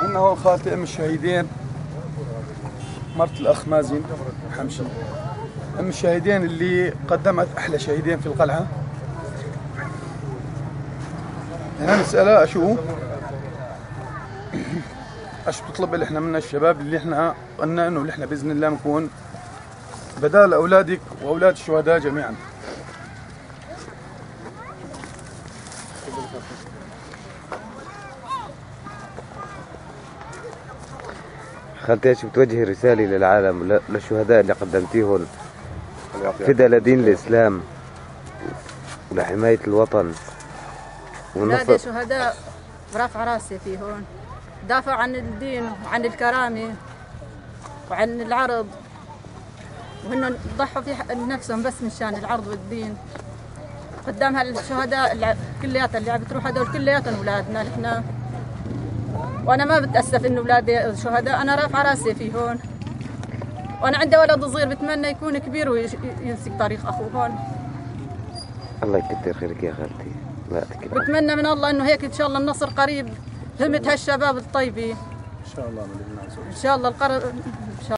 إنه خاتم الشهيدين مرت الأخ مازن حمشي، أم الشهيدين اللي قدمت أحلى شهيدين في القلعة. أنا نسألها أشو بتطلب اللي إحنا منا الشباب اللي إحنا قلنا إنه اللي إحنا بإذن الله نكون بدال أولادك وأولاد الشهداء جميعا. خالتي ايش بتوجهي رسالة للعالم للشهداء اللي قدمتيهم فداء لدين الإسلام ولحماية الوطن ولادي شهداء برافع راسي في هون، دافعوا عن الدين وعن الكرامة وعن العرض، وهن ضحوا في نفسهم بس مشان العرض والدين. قدام هالشهداء كلياتهم اللي عم بتروح هدول كلياتهم اولادنا نحن، وانا ما بتاسف انه اولادي شهداء، انا رافعه راسي في هون، وانا عندي ولد صغير بتمنى يكون كبير ويمسك طريق اخوه هون. الله يكتر خيرك يا خالتي. لا تكتر. بتمنى من الله انه هيك ان شاء الله النصر قريب، همة هالشباب الطيبين إن شاء الله من ان شاء الله